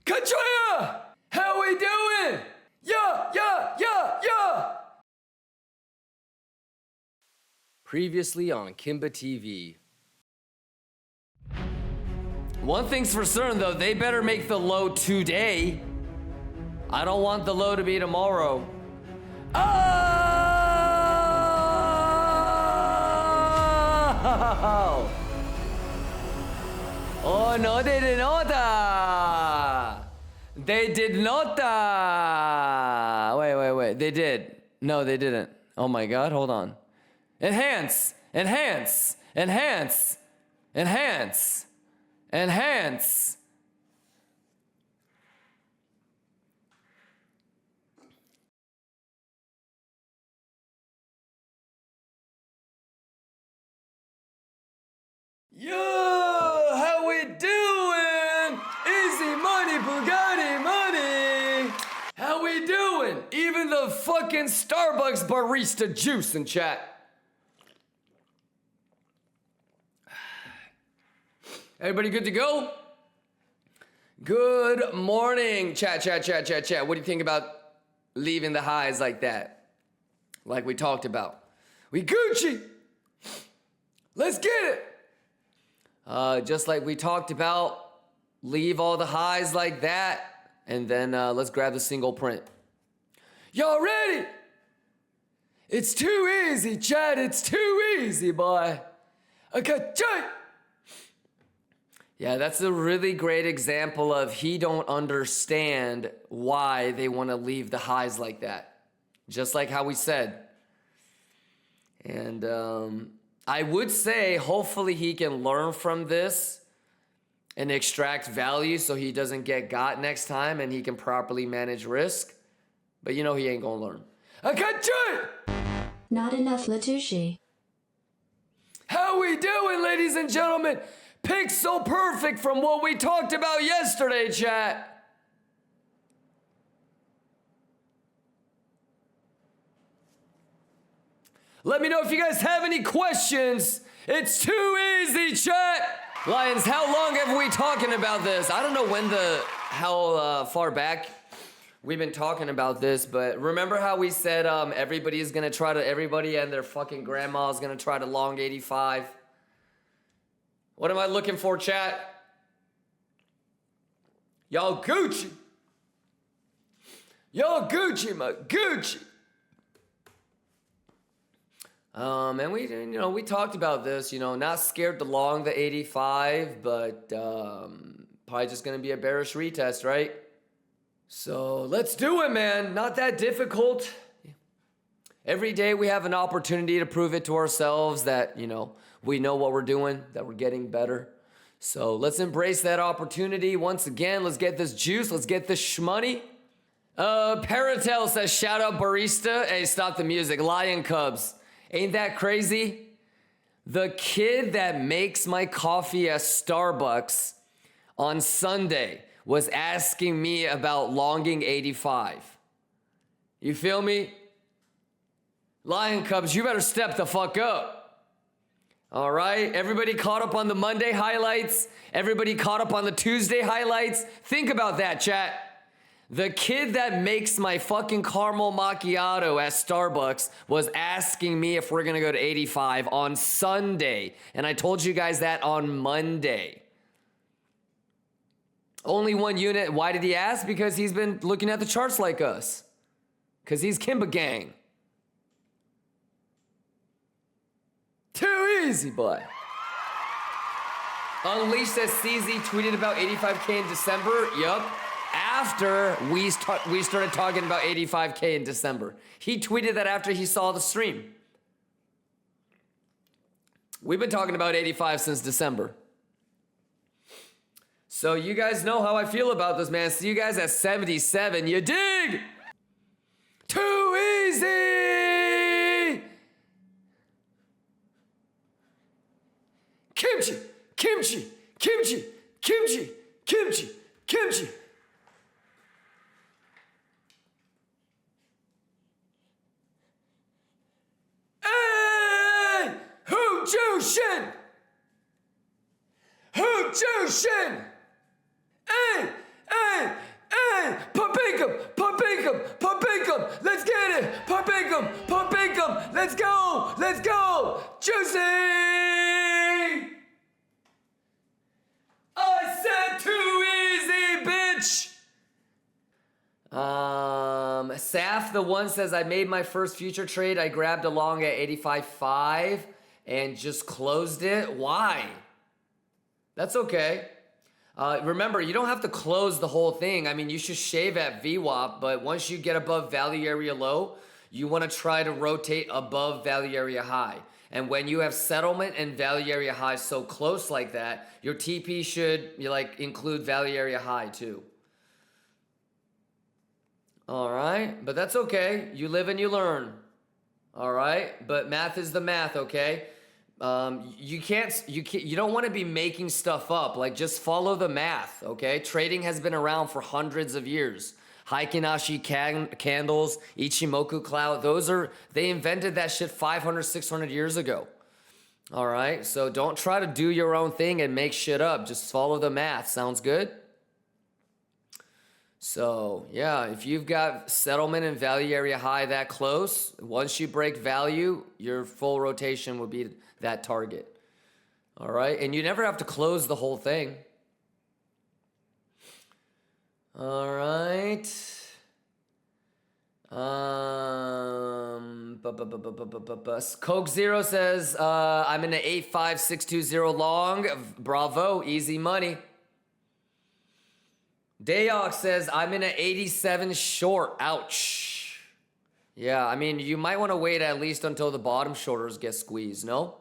Katrina! How we doing? Yeah! Previously on Kimba TV. One thing's for certain though, they better make the low today. I don't want the low to be tomorrow. Oh no, they did not. They did not. Wait. They did. No, they didn't. Oh my God, hold on. Enhance. Yo, how we doing? Easy money, Bugatti money. How we doing? Even the fucking Starbucks barista juice in chat. Everybody good to go? Good morning, chat. What do you think about leaving the highs like that? Like we talked about. We Gucci. Let's get it. Just like we talked about, leave all the highs like that, and then let's grab the single print. Y'all ready? It's too easy, chat. It's too easy, boy. Okay, chat. Yeah, that's a really great example of he don't understand why they want to leave the highs like that. Just like how we said. And I would say hopefully he can learn from this and extract value so he doesn't get got next time and he can properly manage risk. But you know he ain't gonna learn. I can't do it! Not enough Latushi. How we doing, ladies and gentlemen? Pixel perfect from what we talked about yesterday, chat. Let me know if you guys have any questions. It's too easy, chat. Lions, how long have we talking about this? I don't know how far back we've been talking about this, but remember how we said everybody and their fucking grandma is gonna try to long 85? What am I looking for, chat? Y'all Gucci. Y'all Gucci, my Gucci. And we talked about this, not scared to long the 85, but probably just gonna be a bearish retest, right? So let's do it, man. Not that difficult. Every day we have an opportunity to prove it to ourselves that, we know what we're doing, that we're getting better. So let's embrace that opportunity. Once again, let's get this juice. Let's get this shmoney. Paratel says, shout out Barista. Hey, stop the music. Lion Cubs. Ain't that crazy? The kid that makes my coffee at Starbucks on Sunday was asking me about longing 85. You feel me? Lion Cubs, you better step the fuck up. All right, everybody caught up on the Monday highlights. Everybody caught up on the Tuesday highlights. Think about that, chat. The kid that makes my fucking caramel macchiato at Starbucks was asking me if we're gonna go to 85 on Sunday. And I told you guys that on Monday. Only one unit. Why did he ask? Because he's been looking at the charts like us. Because he's Kimba Gang. Too easy, boy. Unleashed says CZ tweeted about 85K in December. Yup. After we started talking about 85K in December. He tweeted that after he saw the stream. We've been talking about 85 since December. So you guys know how I feel about this, man. See you guys at 77. You dig? Too easy! Kimchi, kimchi, kimchi, kimchi, kimchi, kimchi. Hey! JUICIN! JUICIN! Hey! income, pump income, pump income. Let's get it. Pump income, pump income. Let's go. Let's go. Juicy. I said too easy, bitch. Saf, the one says, I made my first future trade. I grabbed a long at 85.5 and just closed it. Why? That's okay. Remember, you don't have to close the whole thing. I mean, you should shave at VWAP, but once you get above value area low, you want to try to rotate above value area high. And when you have settlement and value area high so close like that, your TP should include value area high too. All right, but that's okay. You live and you learn. All right, but math is the math, okay? You don't want to be making stuff up. Like, just follow the math, okay? Trading has been around for hundreds of years. Heikinashi candles, Ichimoku cloud, they invented that shit 500, 600 years ago. All right, so don't try to do your own thing and make shit up. Just follow the math. Sounds good? So, yeah, if you've got settlement and value area high that close, once you break value, your full rotation would be that target. All right, and you never have to close the whole thing. All right. Coke Zero says, I'm in an 85620 long. Bravo, easy money. Dayox says, I'm in an 87 short. Ouch. Yeah, I mean, you might want to wait at least until the bottom shorters get squeezed, no?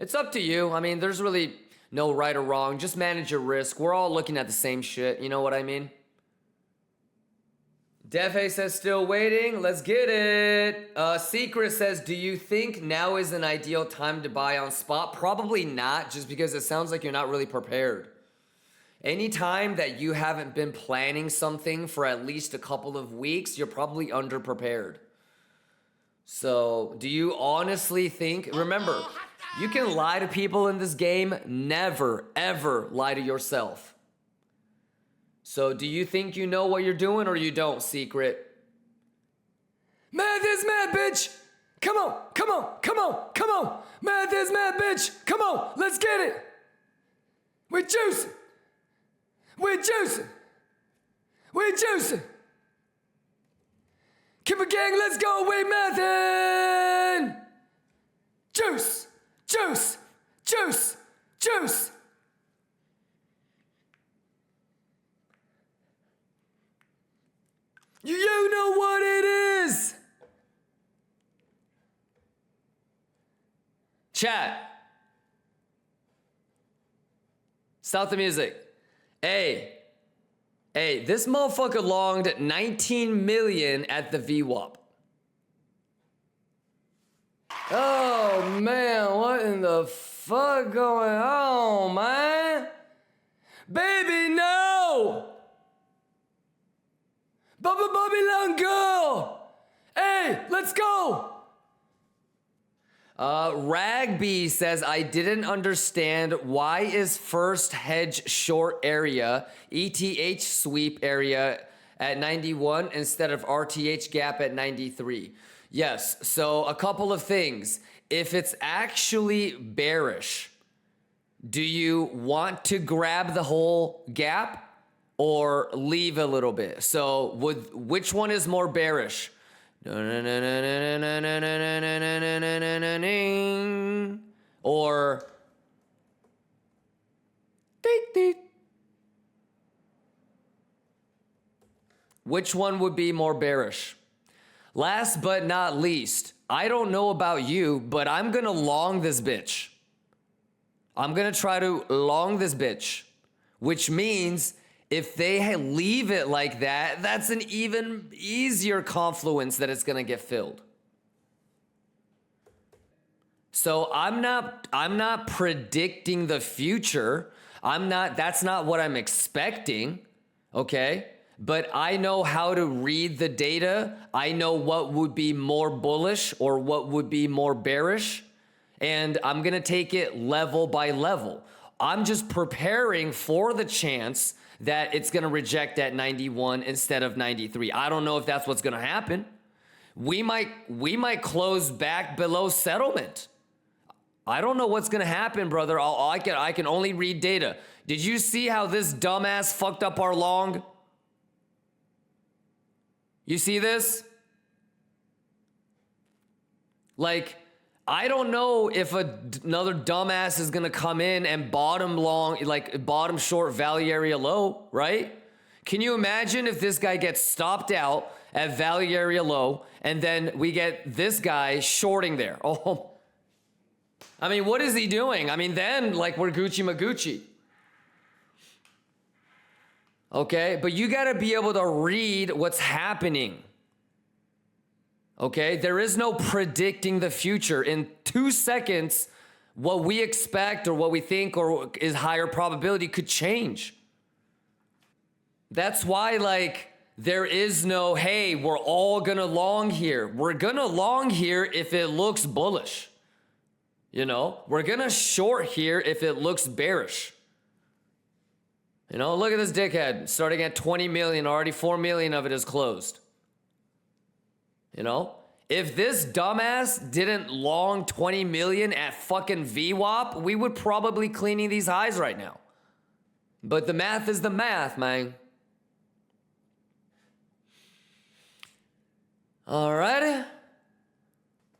It's up to you. I mean, there's really no right or wrong. Just manage your risk. We're all looking at the same shit. You know what I mean? Defe says, still waiting. Let's get it. Secret says, do you think now is an ideal time to buy on spot? Probably not, just because it sounds like you're not really prepared. Anytime that you haven't been planning something for at least a couple of weeks, you're probably underprepared. So, do you honestly think, remember, you can lie to people in this game, never, ever lie to yourself. So, do you think you know what you're doing or you don't, Secret? Math is mad, bitch! Come on, come on, come on, come on! Math is mad, bitch! Come on, let's get it! We're juicing! We're juicing! We're juicing! Keep it gang, let's go, we're mathin'! Juice! Juice! Juice! Juice! You know what it is! Chat. Stop the music. Hey, this motherfucker longed 19 million at the VWAP. Oh man, what in the fuck going on, man? Baby, no! Bubby long girl! Hey, let's go! Ragby says, I didn't understand why is first hedge short area, ETH sweep area at 91 instead of RTH gap at 93. Yes, so a couple of things. If it's actually bearish, do you want to grab the whole gap or leave a little bit? So which one is more bearish? Or which one would be more bearish? Last but not least, I don't know about you, but I'm gonna long this bitch. I'm gonna try to long this bitch, which means if they leave it like that, that's an even easier confluence that it's gonna get filled. So I'm not predicting the future. That's not what I'm expecting, okay? But I know how to read the data. I know what would be more bullish or what would be more bearish. And I'm gonna take it level by level. I'm just preparing for the chance that it's going to reject at 91 instead of 93. I don't know if that's what's going to happen. We might close back below settlement. I don't know what's going to happen, brother. I can only read data. Did you see how this dumbass fucked up our long? You see this? Like, I don't know if another dumbass is going to come in and bottom long, like bottom short value area low, right? Can you imagine if this guy gets stopped out at value area low and then we get this guy shorting there? Oh, I mean, what is he doing? I mean, then like we're Gucci Magucci. Okay, but you got to be able to read what's happening. Okay, there is no predicting the future. In 2 seconds, what we expect or what we think or is higher probability could change. That's why, like, there is no, hey, we're all gonna long here. We're gonna long here if it looks bullish. You know, we're gonna short here if it looks bearish. You know, look at this dickhead starting at 20 million, already 4 million of it is closed. You know, if this dumbass didn't long 20 million at fucking VWAP, we would probably cleaning these highs right now. But the math is the math, man. All right.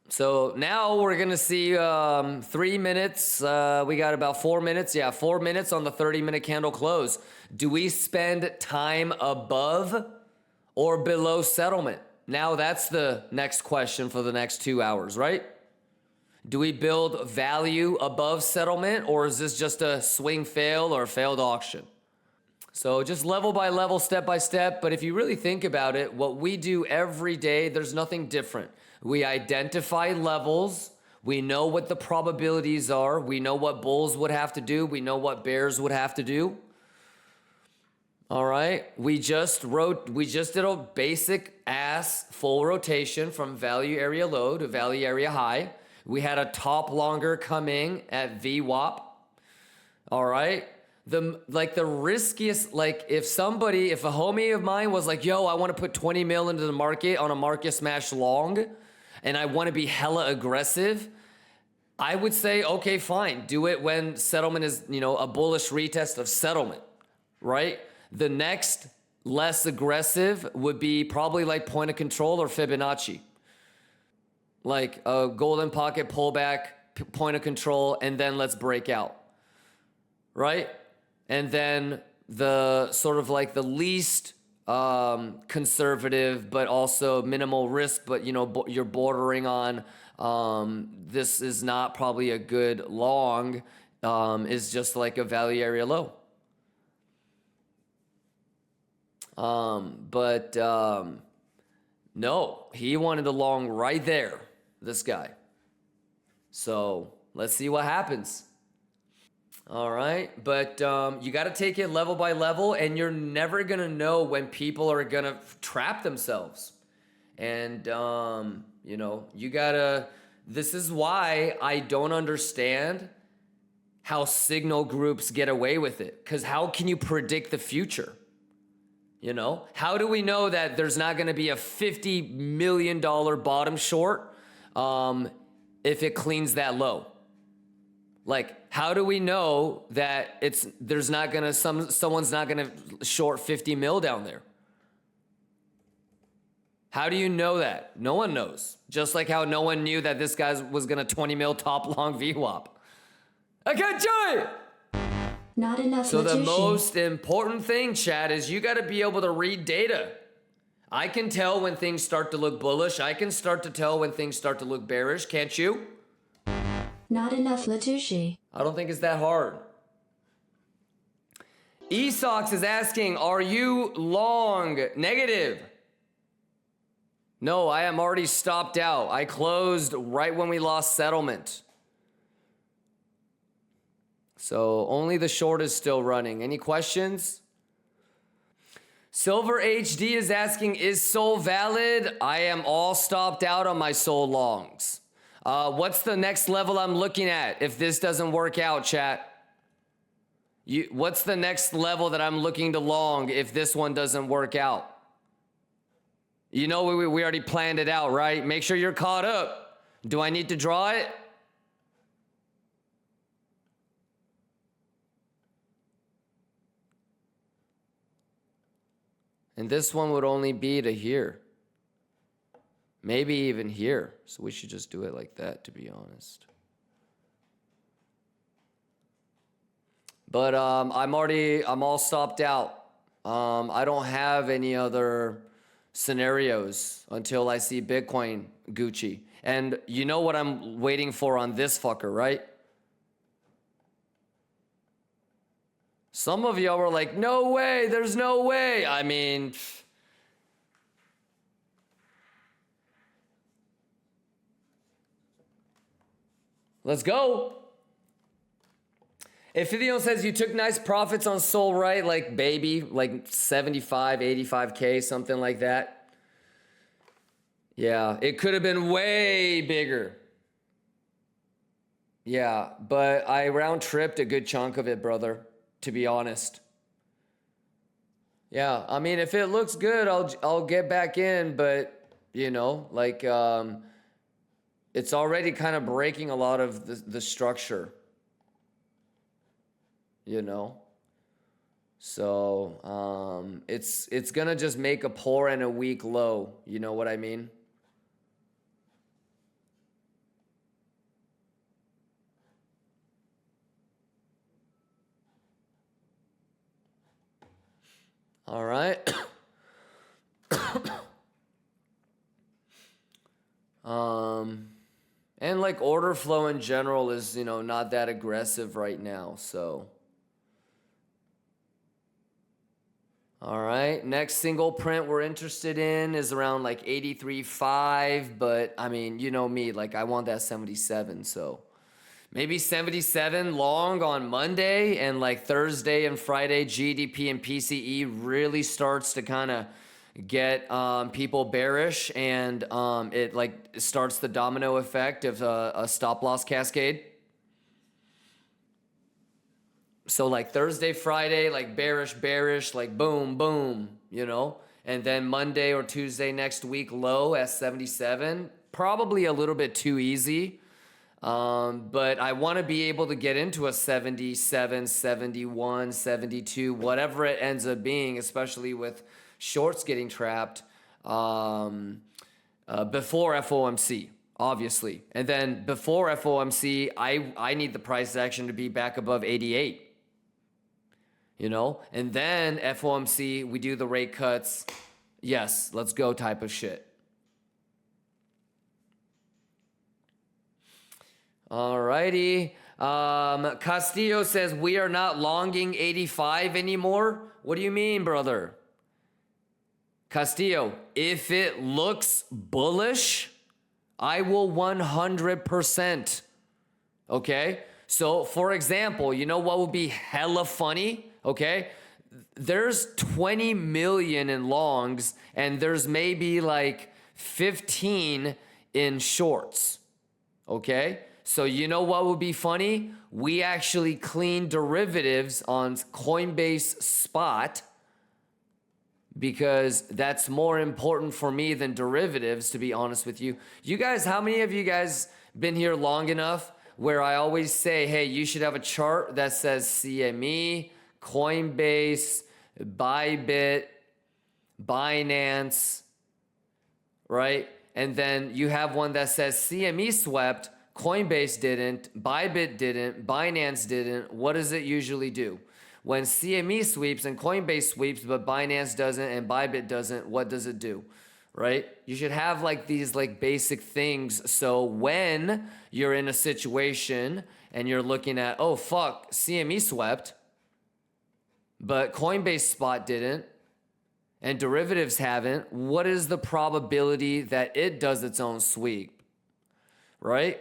So now we're going to see 3 minutes. We got about 4 minutes. Yeah, 4 minutes on the 30-minute candle close. Do we spend time above or below settlement? Now that's the next question for the next 2 hours, right? Do we build value above settlement, or is this just a swing fail or a failed auction? So just level by level, step by step. But if you really think about it, what we do every day, there's nothing different. We identify levels. We know what the probabilities are. We know what bulls would have to do. We know what bears would have to do. All right. We just did a basic ass full rotation from value area low to value area high. We had a top longer coming at VWAP. All right. The riskiest, like if a homie of mine was like, yo, I want to put 20 mil into the market on a market smash long and I want to be hella aggressive, I would say, okay, fine. Do it when settlement is, you know, a bullish retest of settlement, right? The next less aggressive would be probably like point of control or Fibonacci. Like a golden pocket pullback, point of control, and then let's break out, right? And then the sort of like the least conservative, but also minimal risk, but you know, you're bordering on this is not probably a good long, is just like a value area low. No, he wanted a long right there, this guy. So let's see what happens. All right, but you got to take it level by level, and you're never going to know when people are going to trap themselves. And, you know, you got to, this is why I don't understand how signal groups get away with it. Because how can you predict the future? You know, how do we know that there's not going to be a $50 million bottom short if it cleans that low? Like, how do we know that someone's not gonna short 50 mil down there? How do you know that? No one knows. Just like how no one knew that this guy was gonna 20 mil top long VWAP. I can't do it. Not enough. So the most important thing, Chad, is you got to be able to read data. I can tell when things start to look bullish. I can start to tell when things start to look bearish. Can't you? Not enough Latushi. I don't think it's that hard. Esox is asking, are you long? Negative. No, I am already stopped out. I closed right when we lost settlement. So only the short is still running. Any questions? Silver HD is asking, is SOL valid? I am all stopped out on my SOL longs. What's the next level I'm looking at if this doesn't work out, chat? What's the next level that I'm looking to long if this one doesn't work out? You know, we already planned it out, right? Make sure you're caught up. Do I need to draw it? And this one would only be to here. Maybe even here. So we should just do it like that, to be honest. But I'm all stopped out. I don't have any other scenarios until I see Bitcoin Gucci. And you know what I'm waiting for on this fucker, right? Some of y'all were like, no way, there's no way. I mean, let's go. If Fidion says you took nice profits on Sol, right? Like baby, like 75, 85K, something like that. Yeah, it could have been way bigger. Yeah, but I round tripped a good chunk of it, brother, to be honest. Yeah, I mean, if it looks good, I'll get back in, but you know, like it's already kind of breaking a lot of the structure. You know, so it's gonna just make a pour and a weak low. You know what I mean? All right. And like order flow in general is, you know, not that aggressive right now, so. All right, next single print we're interested in is around like 83.5, but I mean, you know me, like I want that 77, so maybe 77 long on Monday, and like Thursday and Friday, GDP and PCE really starts to kind of get people bearish, and it like starts the domino effect of a stop loss cascade. So like Thursday, Friday, like bearish, like boom, boom, you know? And then Monday or Tuesday next week, low at 77. Probably a little bit too easy. But I want to be able to get into a 77, 71, 72, whatever it ends up being, especially with shorts getting trapped before FOMC. Obviously. And then before FOMC, I need the price action to be back above 88. You know, and then FOMC, we do the rate cuts. Yes, let's go type of shit. Alrighty. Castillo says we are not longing 85 anymore. What do you mean, brother? Castillo, if it looks bullish, I will 100%. Okay? So, for example, you know what would be hella funny? Okay, there's 20 million in longs and there's maybe like 15 in shorts. Okay, so you know what would be funny? We actually clean derivatives on Coinbase Spot because that's more important for me than derivatives, to be honest with you. You guys, how many of you guys been here long enough where I always say, hey, you should have a chart that says CME, Coinbase, Bybit, Binance, right? And then you have one that says CME swept, Coinbase didn't, Bybit didn't, Binance didn't. What does it usually do? When CME sweeps and Coinbase sweeps, but Binance doesn't and Bybit doesn't, what does it do? Right? You should have like these like basic things. So when you're in a situation and you're looking at, oh fuck, CME swept, but Coinbase Spot didn't, and derivatives haven't, what is the probability that it does its own sweep? Right?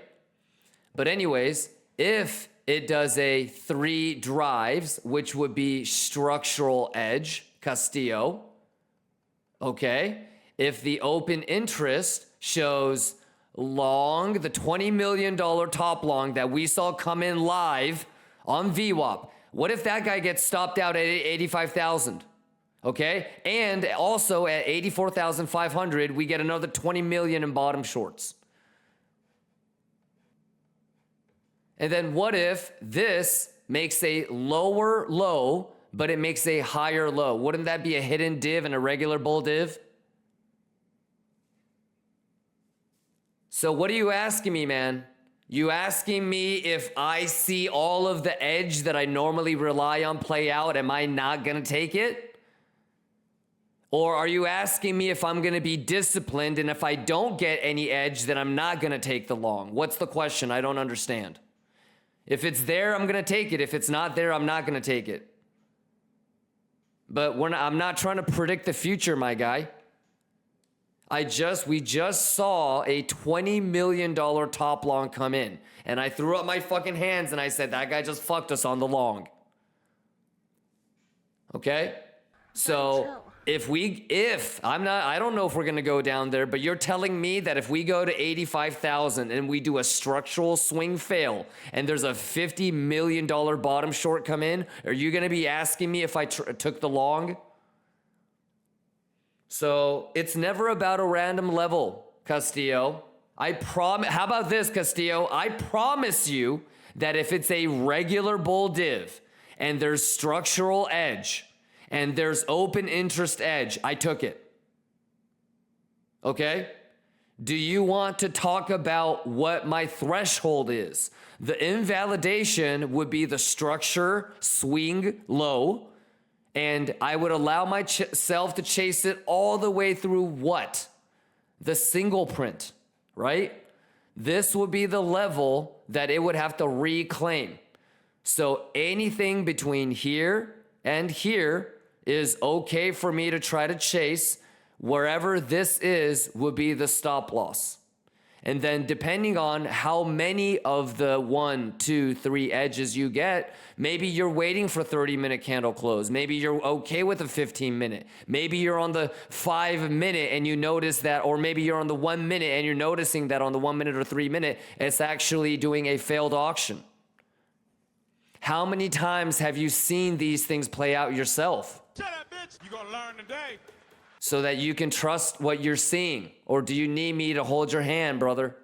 But anyways, if it does a 3 drives, which would be structural edge, Castillo, okay? If the open interest shows long, the $20 million top long that we saw come in live on VWAP, What if that guy gets stopped out at 85,000? Okay, and also at 84,500, we get another 20 million in bottom shorts. And then what if this makes a lower low, but it makes a higher low? Wouldn't that be a hidden div and a regular bull div? So what are you asking me, man? You asking me if I see all of the edge that I normally rely on play out, am I not gonna take it? Or are you asking me if I'm gonna be disciplined, and if I don't get any edge, then I'm not gonna take the long? What's the question? I don't understand. If it's there, I'm gonna take it. If it's not there, I'm not gonna take it. But I'm not trying to predict the future, my guy. We just saw a $20 million top long come in, and I threw up my fucking hands and I said, that guy just fucked us on the long. Okay? So I don't know if we're gonna go down there, but you're telling me that if we go to 85,000 and we do a structural swing fail and there's a $50 million bottom short come in, are you gonna be asking me if I took the long? So it's never about a random level, Castillo. How about this, Castillo? I promise you that if it's a regular bull div and there's structural edge and there's open interest edge, I took it. Okay? Do you want to talk about what my threshold is? The invalidation would be the structure swing low, and I would allow myself to chase it all the way through what? The single print, right? This would be the level that it would have to reclaim. So anything between here and here is okay for me to try to chase. Wherever this is would be the stop loss. And then depending on how many of the 1, 2, 3 edges you get, maybe you're waiting for 30-minute candle close. Maybe you're okay with a 15-minute. Maybe you're on the 5-minute and you notice that, or maybe you're on the 1 minute and you're noticing that on the 1 minute or 3 minute, it's actually doing a failed auction. How many times have you seen these things play out yourself? Shut up, bitch. You're gonna learn today. So that you can trust what you're seeing? Or do you need me to hold your hand, brother?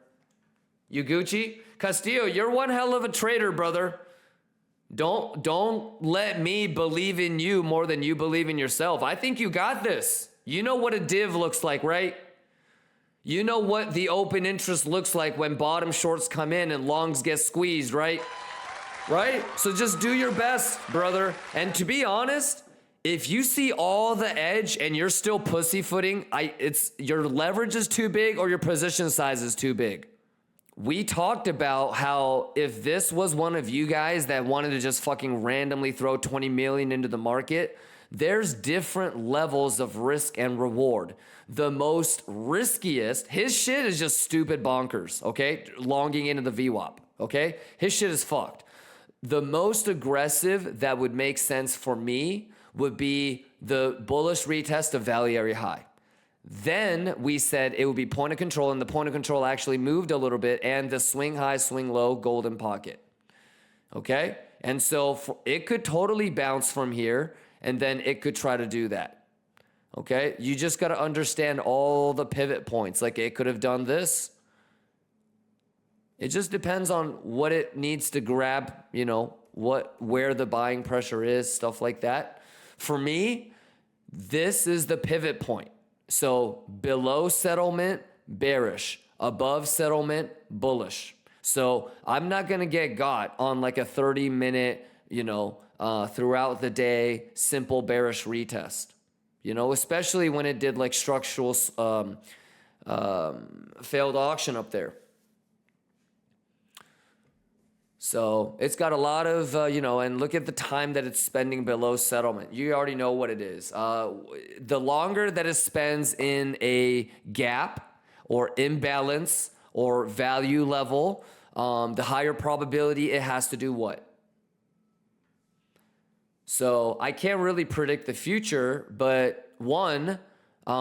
You Gucci? Castillo, you're one hell of a trader, brother. Don't let me believe in you more than you believe in yourself. I think you got this. You know what a div looks like, right? You know what the open interest looks like when bottom shorts come in and longs get squeezed, right? Right? So just do your best, brother. And to be honest, if you see all the edge and you're still pussyfooting, it's your leverage is too big or your position size is too big. We talked about how if this was one of you guys that wanted to just fucking randomly throw 20 million into the market, there's different levels of risk and reward. The most riskiest, his shit is just stupid bonkers, okay? Longing into the VWAP, okay? His shit is fucked. The most aggressive that would make sense for me would be the bullish retest of value area high. Then we said it would be point of control, and the point of control actually moved a little bit, and the swing high, swing low, golden pocket. Okay? And so it could totally bounce from here, and then it could try to do that. Okay? You just got to understand all the pivot points. Like it could have done this. It just depends on what it needs to grab, you know, where the buying pressure is, stuff like that. For me, this is the pivot point. So below settlement, bearish. Above settlement, bullish. So I'm not going to get got on like a 30-minute, you know, throughout the day, simple bearish retest. You know, especially when it did like structural failed auction up there. So it's got a lot of, you know, and look at the time that it's spending below settlement. You already know what it is. The longer that it spends in a gap or imbalance or value level, the higher probability it has to do what? So I can't really predict the future, but one, I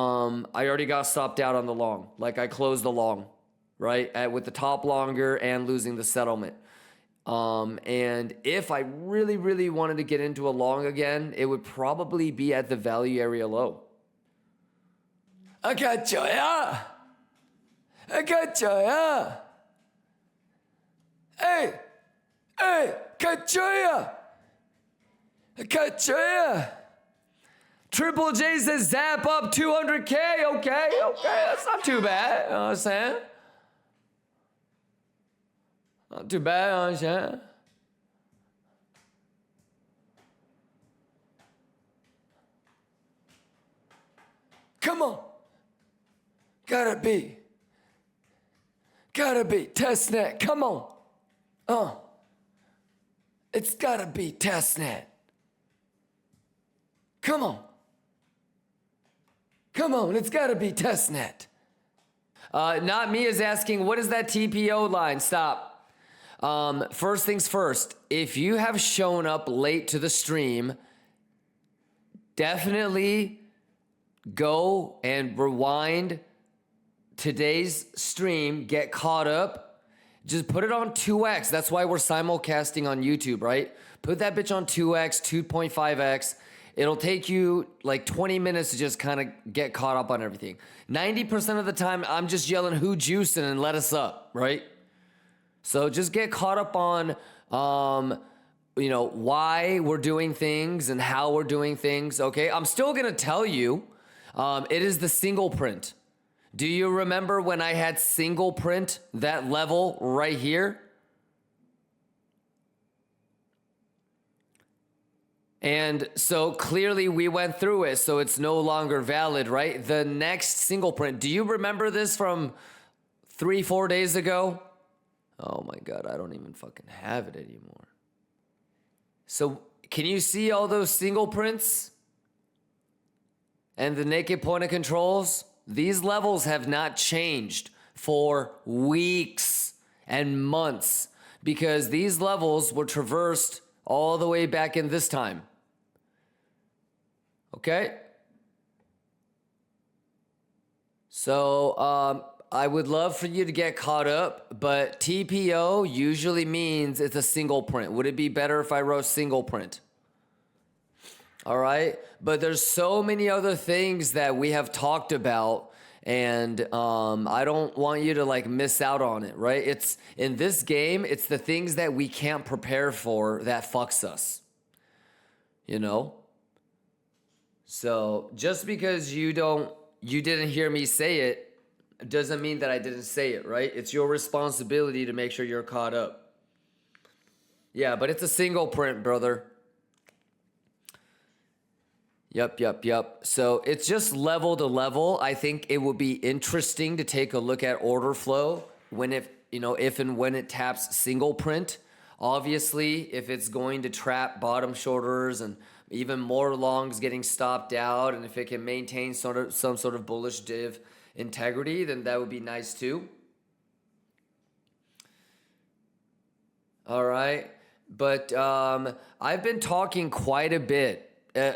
already got stopped out on the long. Like I closed the long, right? With the top longer and losing the settlement. And if I really, really wanted to get into a long again, it would probably be at the value area low. I got you, yeah. I got you, yeah. Hey, got you, yeah. I got you, yeah. Triple J says zap up 200K. Okay, that's not too bad. You know what I'm saying? Not too bad, you know what I'm saying? Come on. Gotta be testnet. Come on. It's gotta be testnet. Come on. It's gotta be testnet. Not me is asking, what is that TPO line? Stop. First things first, if you have shown up late to the stream, definitely go and rewind today's stream, get caught up, just put it on 2x. That's why we're simulcasting on YouTube, right? Put that bitch on 2x, 2.5x. It'll take you like 20 minutes to just kind of get caught up on everything. 90% of the time, I'm just yelling, who juicing and let us up, right? So just get caught up on, why we're doing things and how we're doing things, okay? I'm still going to tell you, it is the single print. Do you remember when I had single print, that level right here? And so clearly we went through it, so it's no longer valid, right? The next single print, do you remember this from 3-4 days ago? Oh my God, I don't even fucking have it anymore. So can you see all those single prints? And the naked point of controls? These levels have not changed for weeks and months because these levels were traversed all the way back in this time. Okay? So, I would love for you to get caught up, but TPO usually means it's a single print. Would it be better if I wrote single print? All right? But there's so many other things that we have talked about, and I don't want you to like miss out on it, right? It's in this game, it's the things that we can't prepare for that fucks us. You know? So just because you didn't hear me say it doesn't mean that I didn't say it, right? It's your responsibility to make sure you're caught up. Yeah, but it's a single print, brother. Yep. So it's just level to level. I think it would be interesting to take a look at order flow if and when it taps single print. Obviously, if it's going to trap bottom shorters and even more longs getting stopped out, and if it can maintain some sort of bullish div integrity, then that would be nice too. All right. But I've been talking quite a bit.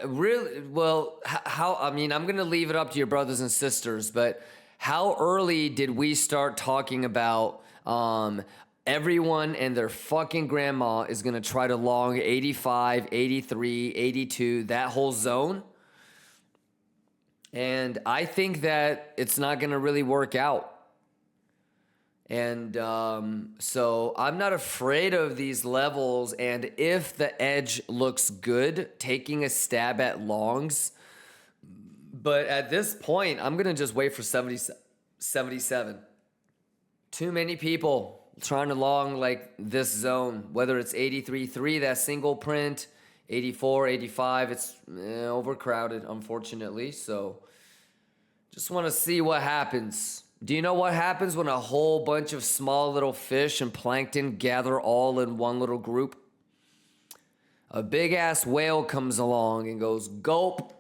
Really, well, I'm going to leave it up to your brothers and sisters, but how early did we start talking about everyone and their fucking grandma is going to try to long 85, 83, 82, that whole zone? And I think that it's not going to really work out. And so I'm not afraid of these levels. And if the edge looks good, taking a stab at longs. But at this point, I'm going to just wait for 77. Too many people trying to long like this zone, whether it's 83.3, that single print, 84, 85, it's overcrowded, unfortunately. So just want to see what happens. Do you know what happens when a whole bunch of small little fish and plankton gather all in one little group? A big ass whale comes along and goes, gulp.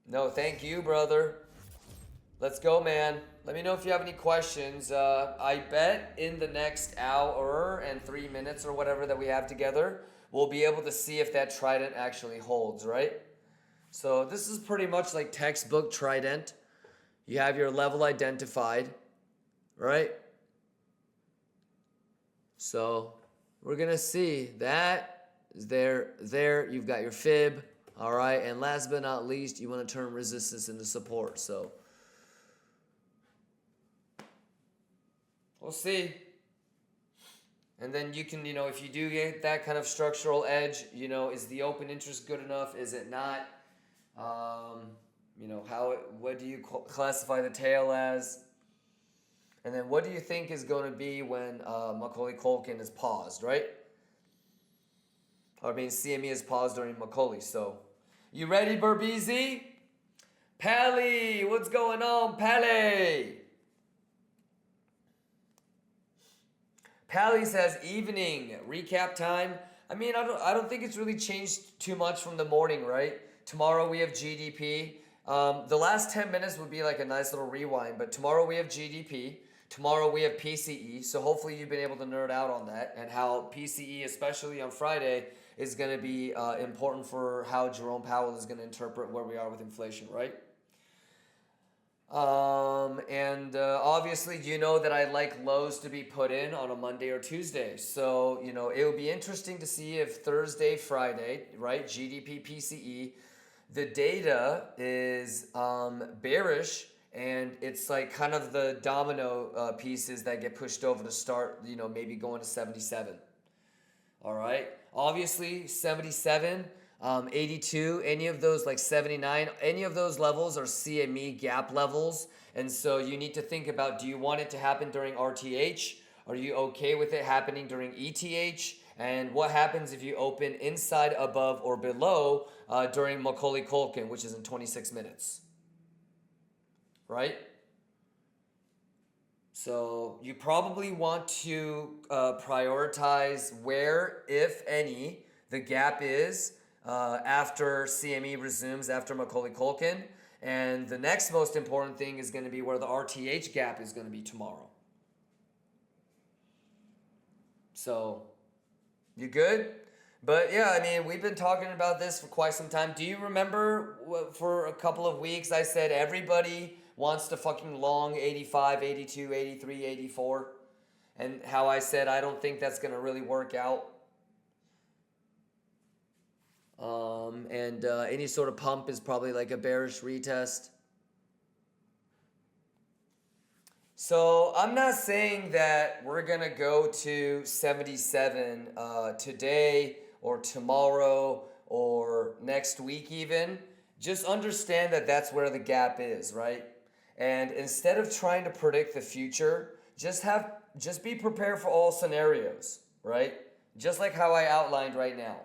No, thank you, brother. Let's go, man. Let me know if you have any questions. I bet in the next hour and 3 minutes or whatever that we have together, we'll be able to see if that trident actually holds, right? So this is pretty much like textbook trident. You have your level identified, right? So we're going to see that is there. You've got your fib. All right. And last but not least, you want to turn resistance into support. So we'll see. And then you can, if you do get that kind of structural edge, is the open interest good enough? Is it not? What do you classify the tail as? And then what do you think is going to be when Macaulay Culkin is paused, right? CME is paused during Macaulay. So, you ready, Berbeezy? Pally, what's going on, Pally? Pally says evening recap time. I don't think it's really changed too much from the morning, right? Tomorrow we have GDP. The last 10 minutes would be like a nice little rewind, but tomorrow we have GDP. Tomorrow we have PCE. So hopefully you've been able to nerd out on that and how PCE, especially on Friday, is going to be important for how Jerome Powell is going to interpret where we are with inflation, right? Obviously, you know that I like lows to be put in on a Monday or Tuesday. So, it would be interesting to see if Thursday, Friday, right, GDP, PCE, the data is bearish, and it's like kind of the domino pieces that get pushed over to start, maybe going to 77. All right. Obviously, 77, 82, any of those, like 79, any of those levels are CME gap levels. And so you need to think about, do you want it to happen during RTH? Are you okay with it happening during ETH? And what happens if you open inside, above, or below during Macaulay Culkin, which is in 26 minutes? Right? So you probably want to prioritize where, if any, the gap is after CME resumes after Macaulay Culkin. And the next most important thing is going to be where the RTH gap is going to be tomorrow. So, you good? But yeah, we've been talking about this for quite some time. Do you remember for a couple of weeks I said everybody wants to fucking long 85, 82, 83, 84? And how I said I don't think that's going to really work out. Any sort of pump is probably like a bearish retest. So I'm not saying that we're going to go to 77 today or tomorrow or next week even. Just understand that that's where the gap is, right? And instead of trying to predict the future, just be prepared for all scenarios, right? Just like how I outlined right now.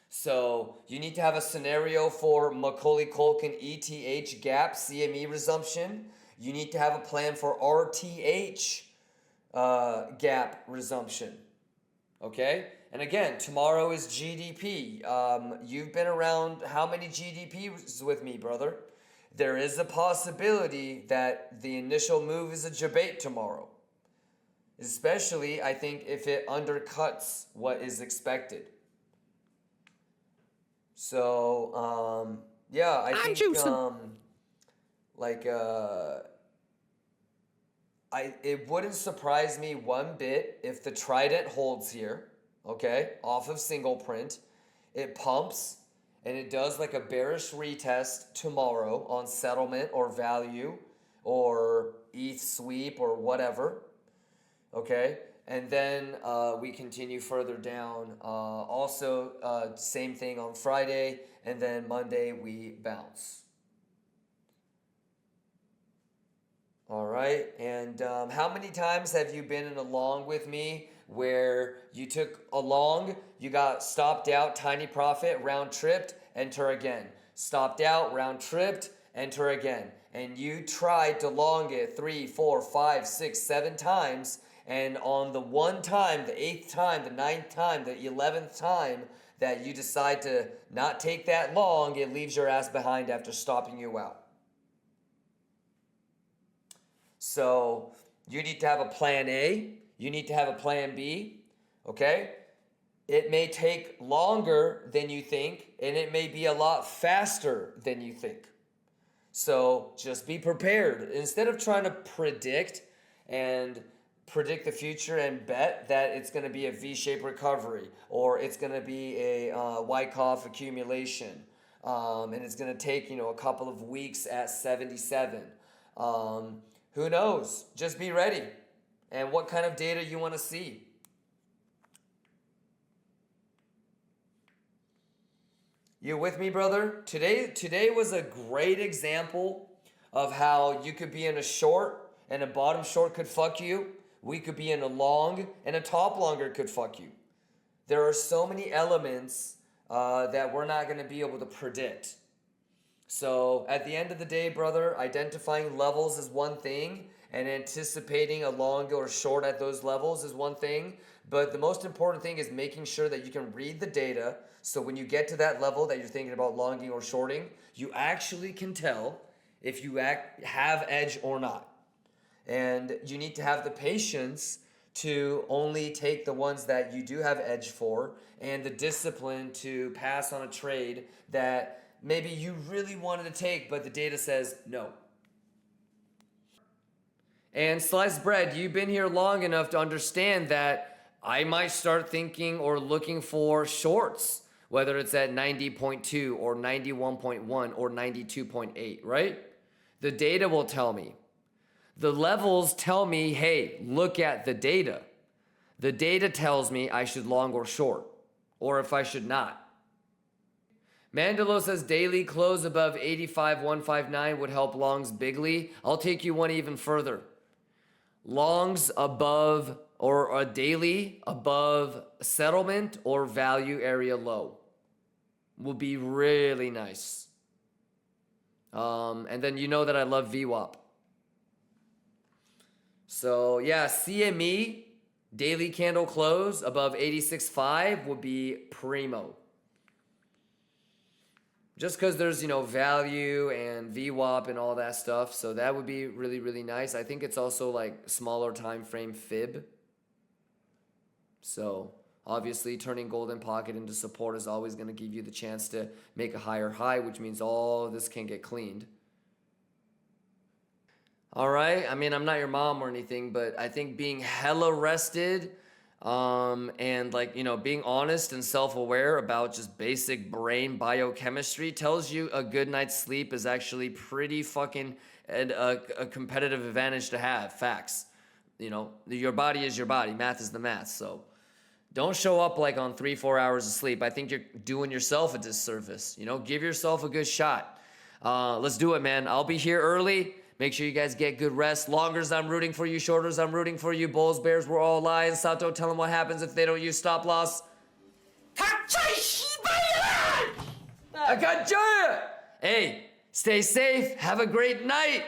So you need to have a scenario for Macaulay Culkin ETH gap CME resumption. You need to have a plan for RTH gap resumption. Okay? And again, tomorrow is GDP. You've been around how many GDPs with me, brother? There is a possibility that the initial move is a debate tomorrow. Especially, I think, if it undercuts what is expected. So, yeah, I think, it wouldn't surprise me one bit if the Trident holds here, okay, off of single print. It pumps, and it does like a bearish retest tomorrow on settlement or value or ETH sweep or whatever, okay? And then we continue further down. Also, same thing on Friday, and then Monday we bounce. All right, and how many times have you been in a long with me where you took a long, you got stopped out, tiny profit, round tripped, enter again. Stopped out, round tripped, enter again. And you tried to long it 3, 4, 5, 6, 7 times, and on the one time, the 8th time, the 9th time, the 11th time that you decide to not take that long, it leaves your ass behind after stopping you out. So you need to have a plan A. You need to have a plan B. Okay? It may take longer than you think, and it may be a lot faster than you think. So just be prepared. Instead of trying to predict and predict the future and bet that it's going to be a V-shaped recovery, or it's going to be a Wyckoff accumulation, and it's going to take, a couple of weeks at 77. Who knows? Just be ready. And what kind of data you want to see. You with me, brother? Today was a great example of how you could be in a short and a bottom short could fuck you. We could be in a long and a top longer could fuck you. There are so many elements that we're not going to be able to predict. So at the end of the day, brother, identifying levels is one thing, and anticipating a long or short at those levels is one thing. But the most important thing is making sure that you can read the data. So when you get to that level that you're thinking about longing or shorting, you actually can tell if you have edge or not. And you need to have the patience to only take the ones that you do have edge for, and the discipline to pass on a trade that maybe you really wanted to take, but the data says no. And sliced bread, you've been here long enough to understand that I might start thinking or looking for shorts, whether it's at 90.2 or 91.1 or 92.8, right? The data will tell me. The levels tell me, hey, look at the data. The data tells me I should long or short, or if I should not. Mandelo says daily close above 85,159 would help longs bigly. I'll take you one even further. Longs above or a daily above settlement or value area low will be really nice. And then you know that I love VWAP. So yeah, CME daily candle close above 86.5 would be primo. Just because there's, value and VWAP and all that stuff. So that would be really, really nice. I think it's also like smaller time frame fib. So obviously turning golden pocket into support is always going to give you the chance to make a higher high, which means all this can get cleaned. All right. I mean, I'm not your mom or anything, but I think being hella rested, and being honest and self-aware about just basic brain biochemistry tells you a good night's sleep is actually pretty fucking a competitive advantage to have. Facts. Your body is your body. Math is the math. So don't show up like on 3-4 hours of sleep. I think you're doing yourself a disservice. Give yourself a good shot. Let's do it, man. I'll be here early. Make sure you guys get good rest. Longers, I'm rooting for you. Shorters, I'm rooting for you. Bulls, Bears, we're all lions. Sato, tell them what happens if they don't use stop loss. Hey, stay safe. Have a great night.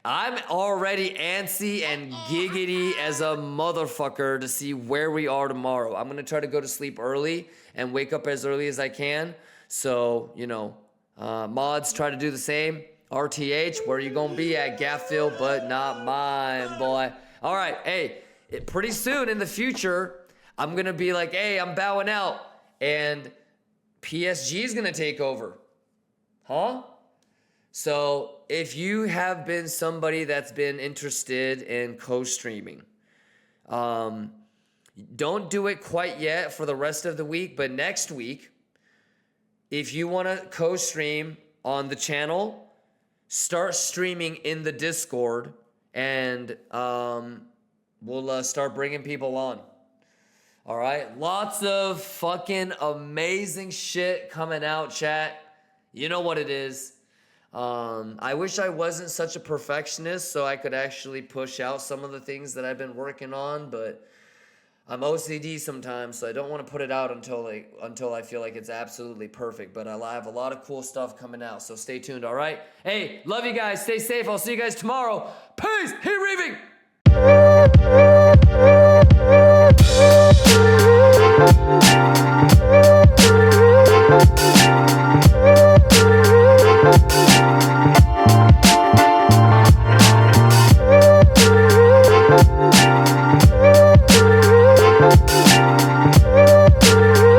I'm already antsy and giggity as a motherfucker to see where we are tomorrow. I'm going to try to go to sleep early and wake up as early as I can. So, mods try to do the same. RTH, where you gonna be at? Gaffville, but not mine, boy. All right, hey, pretty soon in the future, I'm gonna be like, hey, I'm bowing out, and PSG is gonna take over. Huh? So if you have been somebody that's been interested in co-streaming, don't do it quite yet for the rest of the week, but next week, if you wanna co-stream on the channel, start streaming in the Discord, and we'll start bringing people on. All right? Lots of fucking amazing shit coming out, chat. You know what it is. I wish I wasn't such a perfectionist so I could actually push out some of the things that I've been working on, but I'm OCD sometimes, so I don't want to put it out until I feel like it's absolutely perfect. But I have a lot of cool stuff coming out, so stay tuned, all right? Hey, love you guys. Stay safe. I'll see you guys tomorrow. Peace. Hey, Reaving.